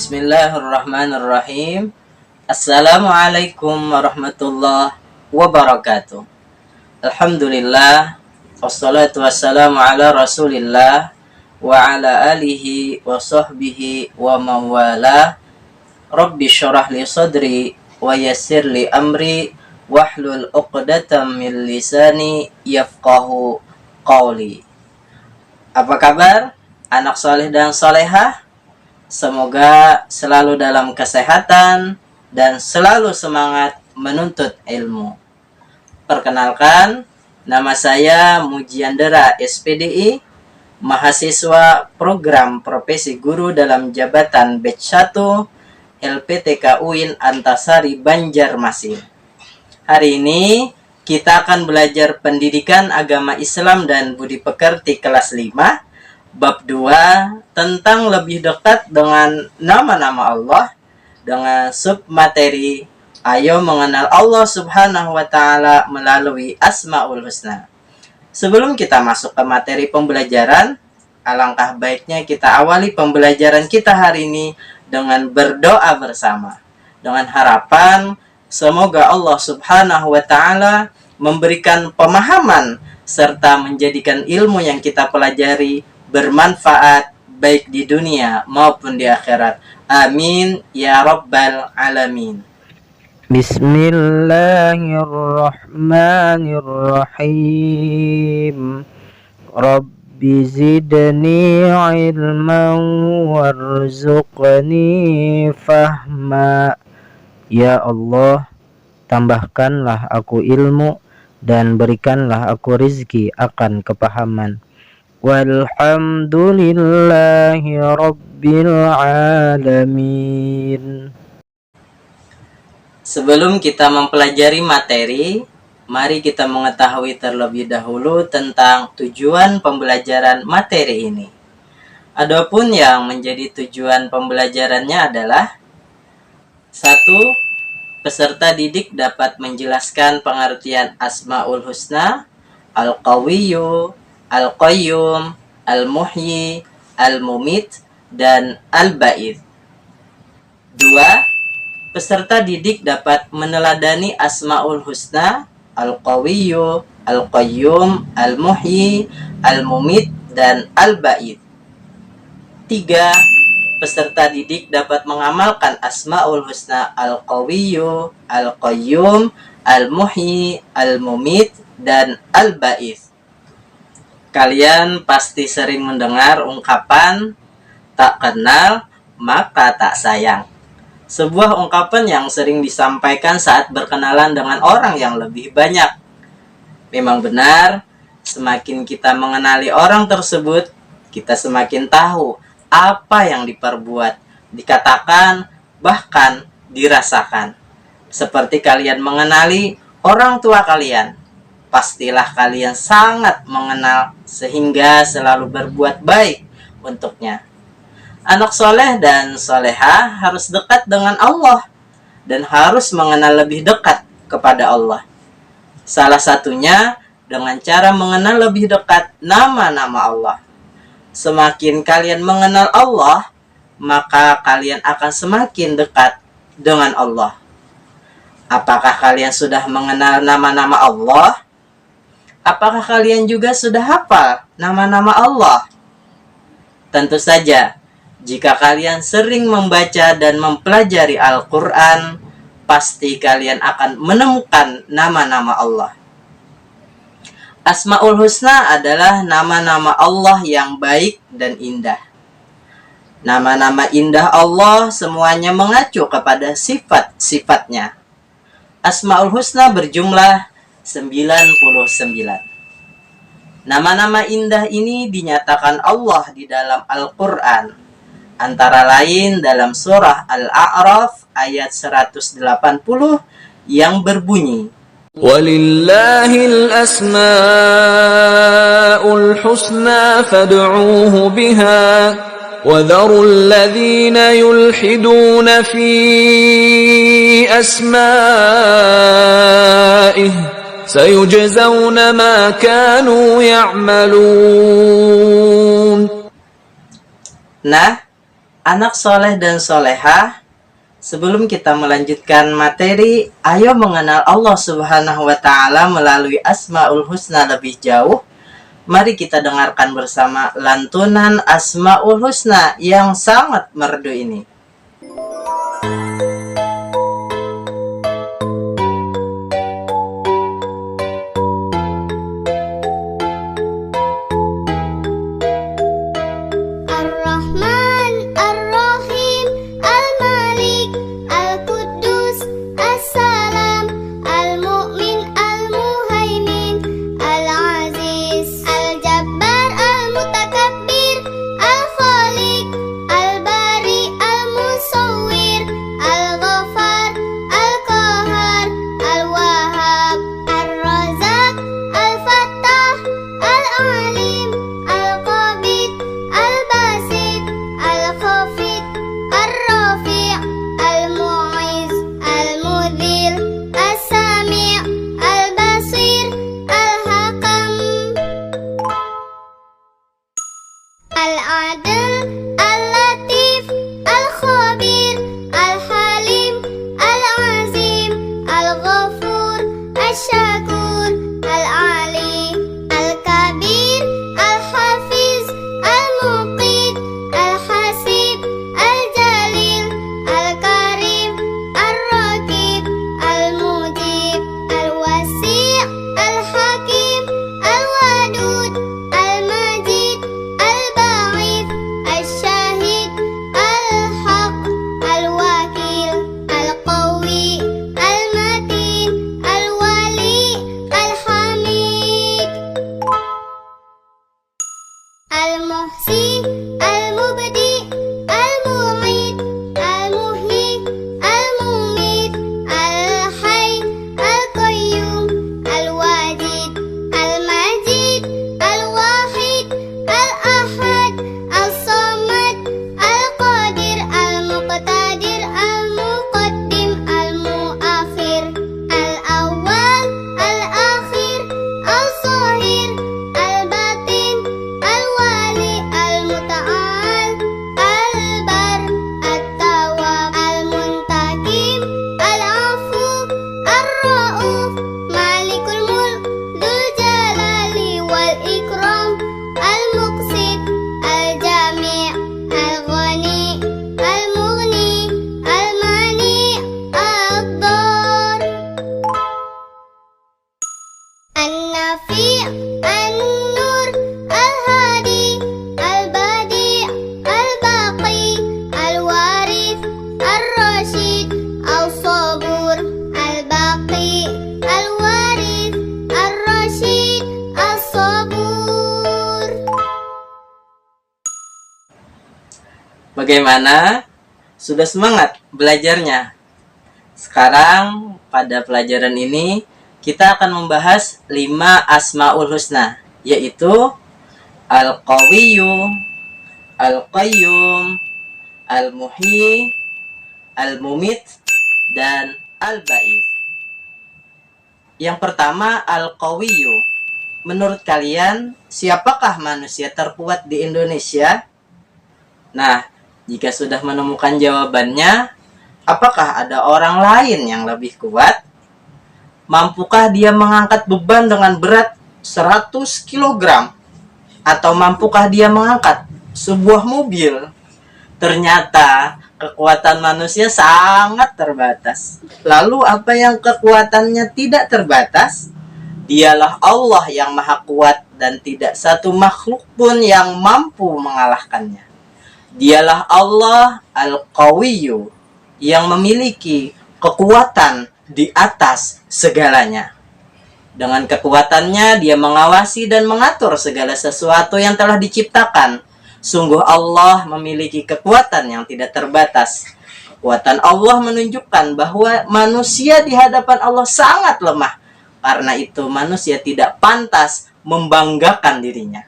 Bismillahirrahmanirrahim. Assalamualaikum warahmatullahi wabarakatuh. Alhamdulillah, wassalatu wassalamu ala rasulillah wa ala alihi wa sahbihi wa mawala. Rabbi syurah li sadri wa yassir li amri wahlul uqdatam min lisani yafqahu qawli. Apa kabar anak soleh dan solehah? Semoga selalu dalam kesehatan dan selalu semangat menuntut ilmu. Perkenalkan, nama saya Mujiandera SPDI, mahasiswa program profesi guru dalam jabatan Batch 1 LPTK UIN Antasari Banjarmasin. Hari ini kita akan belajar pendidikan agama Islam dan budi pekerti kelas 5. Bab 2 tentang lebih dekat dengan nama-nama Allah dengan submateri ayo mengenal Allah Subhanahu wa Ta'ala melalui Asmaul Husna. Sebelum kita masuk ke materi pembelajaran, alangkah baiknya kita awali pembelajaran kita hari ini dengan berdoa bersama, dengan harapan semoga Allah Subhanahu wa Ta'ala memberikan pemahaman serta menjadikan ilmu yang kita pelajari bermanfaat baik di dunia maupun di akhirat. Amin ya rabbal alamin. Bismillahirrahmanirrahim. Rabbi zidni ilman warzuqni fahma. Ya Allah, tambahkanlah aku ilmu dan berikanlah aku rizki akan kepahaman. Walhamdulillahi rabbil alamin. Sebelum kita mempelajari materi, mari kita mengetahui terlebih dahulu tentang tujuan pembelajaran materi ini. Adapun yang menjadi tujuan pembelajarannya adalah 1. Peserta didik dapat menjelaskan pengertian Asmaul Husna, Al-Qawiyyu, Al-Qayyum, Al-Muhyi, Al-Mumit, dan Al-Ba'id. 2. Peserta didik dapat meneladani Asmaul Husna, Al-Qawiyyu, Al-Qayyum, Al-Muhyi, Al-Mumit, dan Al-Ba'id. 3. Peserta didik dapat mengamalkan Asmaul Husna, Al-Qawiyyu, Al-Qayyum, Al-Muhyi, Al-Mumit, dan Al-Ba'id. Kalian pasti sering mendengar ungkapan tak kenal maka tak sayang. Sebuah ungkapan yang sering disampaikan saat berkenalan dengan orang yang lebih banyak. Memang benar, semakin kita mengenali orang tersebut, kita semakin tahu apa yang diperbuat, dikatakan, bahkan dirasakan. Seperti kalian mengenali orang tua kalian, pastilah kalian sangat mengenal sehingga selalu berbuat baik untuknya. Anak soleh dan soleha harus dekat dengan Allah dan harus mengenal lebih dekat kepada Allah. Salah satunya dengan cara mengenal lebih dekat nama-nama Allah. Semakin kalian mengenal Allah, maka kalian akan semakin dekat dengan Allah. Apakah kalian sudah mengenal nama-nama Allah? Apakah kalian juga sudah hafal nama-nama Allah? Tentu saja, jika kalian sering membaca dan mempelajari Al-Quran, pasti kalian akan menemukan nama-nama Allah. Asmaul Husna adalah nama-nama Allah yang baik dan indah. Nama-nama indah Allah semuanya mengacu kepada sifat-sifatnya. Asmaul Husna berjumlah 99. Nama-nama indah ini dinyatakan Allah di dalam Al-Quran, antara lain dalam surah Al-A'raf ayat 180 yang berbunyi, Walillahil asma'ul husna fad'uuhu biha wa dharul ladzina yulhiduna fi asma'ihi sayujzawna ma kanu ya'malun. Nah, Anak soleh dan solehah, sebelum kita melanjutkan materi, ayo mengenal Allah Subhanahu wa Ta'ala melalui Asmaul Husna lebih jauh. Mari kita dengarkan bersama lantunan Asmaul Husna yang sangat merdu ini. Bagaimana? Sudah semangat belajarnya? Sekarang pada pelajaran ini kita akan membahas 5 Asmaul Husna, yaitu Al-Qawiyyu, Al-Qayyum, Al-Muhyi, Al-Mumit, dan Al-Ba'its. Yang pertama, Al-Qawiyyu. Menurut kalian, siapakah manusia terkuat di Indonesia? Nah, jika sudah menemukan jawabannya, apakah ada orang lain yang lebih kuat? Mampukah dia mengangkat beban dengan berat 100 kg? Atau mampukah dia mengangkat sebuah mobil? Ternyata kekuatan manusia sangat terbatas. Lalu apa yang kekuatannya tidak terbatas? Dialah Allah yang maha kuat dan tidak satu makhluk pun yang mampu mengalahkannya. Dialah Allah Al-Qawiyyu yang memiliki kekuatan di atas segalanya. Dengan kekuatannya dia mengawasi dan mengatur segala sesuatu yang telah diciptakan. Sungguh Allah memiliki kekuatan yang tidak terbatas. Kekuatan Allah menunjukkan bahwa manusia di hadapan Allah sangat lemah. Karena itu manusia tidak pantas membanggakan dirinya.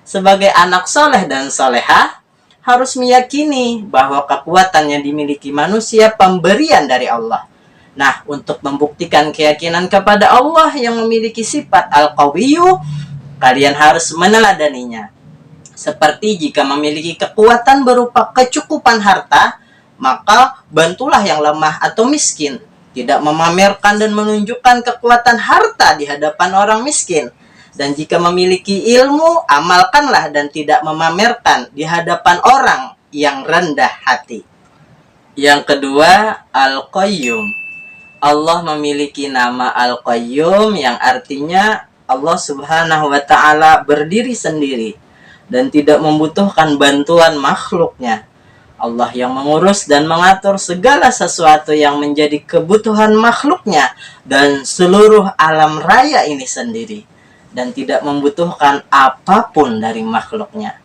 Sebagai anak soleh dan solehah, harus meyakini bahwa kekuatan yang dimiliki manusia pemberian dari Allah. Nah, untuk membuktikan keyakinan kepada Allah yang memiliki sifat Al-Qawiyyu, kalian harus meneladaninya. Seperti jika memiliki kekuatan berupa kecukupan harta, maka bantulah yang lemah atau miskin. Tidak memamerkan dan menunjukkan kekuatan harta di hadapan orang miskin. Dan jika memiliki ilmu, amalkanlah dan tidak memamerkan di hadapan orang yang rendah hati. Yang kedua, Al-Qayyum. Allah memiliki nama Al-Qayyum yang artinya Allah Subhanahu wa Ta'ala berdiri sendiri dan tidak membutuhkan bantuan makhluknya. Allah yang mengurus dan mengatur segala sesuatu yang menjadi kebutuhan makhluknya dan seluruh alam raya ini sendiri, dan tidak membutuhkan apapun dari makhluknya.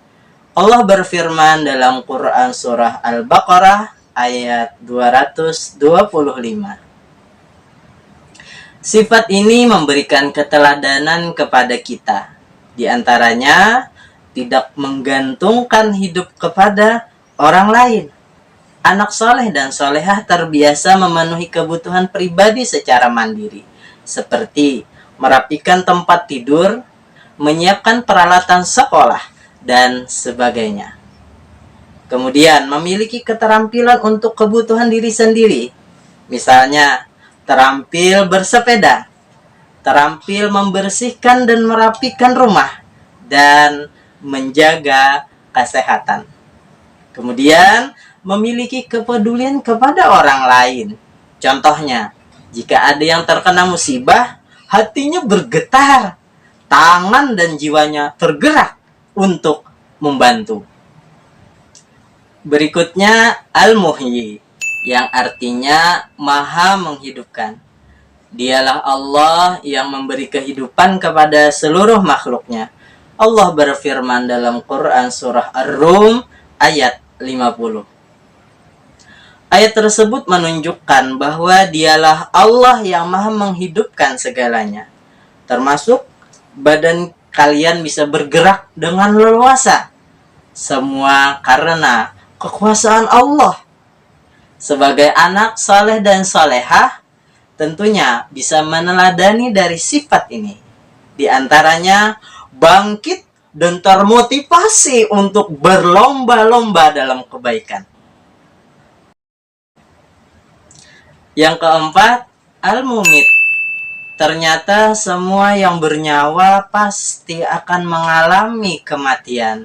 Allah berfirman dalam Quran surah Al-Baqarah ayat 225. Sifat ini memberikan keteladanan kepada kita. Di antaranya, tidak menggantungkan hidup kepada orang lain. Anak soleh dan solehah terbiasa memenuhi kebutuhan pribadi secara mandiri, seperti merapikan tempat tidur, menyiapkan peralatan sekolah, dan sebagainya. Kemudian memiliki keterampilan untuk kebutuhan diri sendiri, misalnya terampil bersepeda, terampil membersihkan dan merapikan rumah, dan menjaga kesehatan. Kemudian memiliki kepedulian kepada orang lain. Contohnya, jika ada yang terkena musibah, hatinya bergetar, tangan dan jiwanya tergerak untuk membantu. Berikutnya, Al-Muhyi, yang artinya Maha menghidupkan. Dialah Allah yang memberi kehidupan kepada seluruh makhluknya. Allah berfirman dalam Quran surah Ar-Rum ayat 50. Ayat tersebut menunjukkan bahwa dialah Allah yang maha menghidupkan segalanya. Termasuk badan kalian bisa bergerak dengan leluasa. Semua karena kekuasaan Allah. Sebagai anak saleh dan salehah, tentunya bisa meneladani dari sifat ini. Di antaranya, bangkit dan termotivasi untuk berlomba-lomba dalam kebaikan. Yang keempat, Al-Mumit. Ternyata semua yang bernyawa pasti akan mengalami kematian.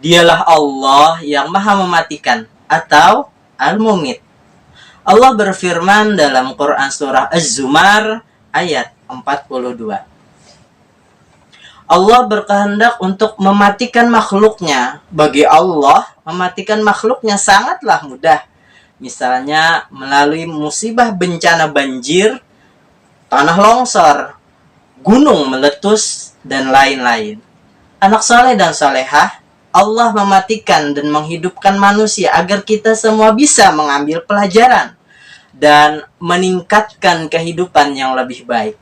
Dialah Allah yang maha mematikan atau Al-Mumit. Allah berfirman dalam Quran surah Az-Zumar ayat 42. Allah berkehendak untuk mematikan makhluknya. Bagi Allah, mematikan makhluknya sangatlah mudah. Misalnya melalui musibah bencana banjir, tanah longsor, gunung meletus, dan lain-lain. Anak saleh dan salehah, Allah mematikan dan menghidupkan manusia agar kita semua bisa mengambil pelajaran dan meningkatkan kehidupan yang lebih baik,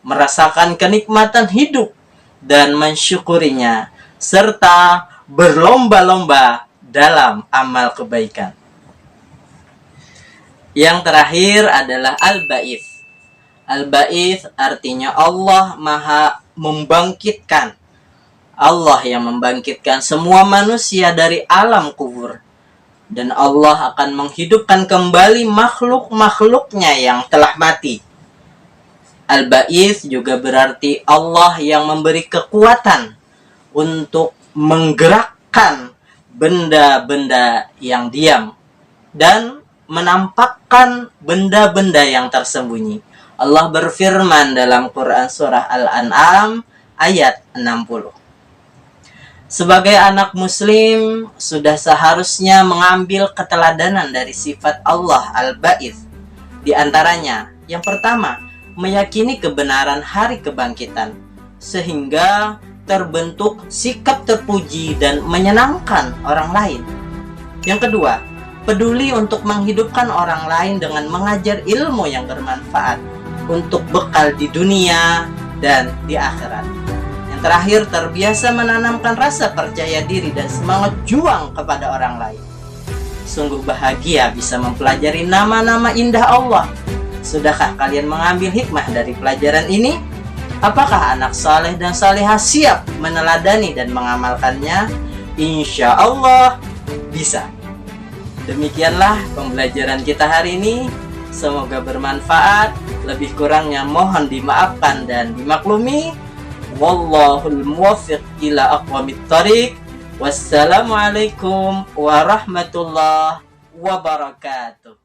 merasakan kenikmatan hidup dan mensyukurinya, serta berlomba-lomba dalam amal kebaikan. Yang terakhir adalah Al-Ba'its. Al-Ba'its artinya Allah maha membangkitkan. Allah yang membangkitkan semua manusia dari alam kubur. Dan Allah akan menghidupkan kembali makhluk-makhluknya yang telah mati. Al-Ba'its juga berarti Allah yang memberi kekuatan untuk menggerakkan benda-benda yang diam dan menampakkan benda-benda yang tersembunyi. Allah berfirman dalam Quran surah Al-An'am ayat 60. Sebagai anak muslim, sudah seharusnya mengambil keteladanan dari sifat Allah Al-Ba'its. Di antaranya, yang pertama, meyakini kebenaran hari kebangkitan, sehingga terbentuk sikap terpuji dan menyenangkan orang lain. Yang kedua, peduli untuk menghidupkan orang lain dengan mengajar ilmu yang bermanfaat untuk bekal di dunia dan di akhirat. Yang terakhir, terbiasa menanamkan rasa percaya diri dan semangat juang kepada orang lain. Sungguh bahagia bisa mempelajari nama-nama indah Allah. Sudahkah kalian mengambil hikmah dari pelajaran ini? Apakah anak saleh dan salehah siap meneladani dan mengamalkannya? insya Allah bisa. Demikianlah pembelajaran kita hari ini. Semoga bermanfaat. Lebih kurangnya mohon dimaafkan dan dimaklumi. Wallahul muwaffiq ila aqwamit thoriq. Wassalamualaikum warahmatullahi wabarakatuh.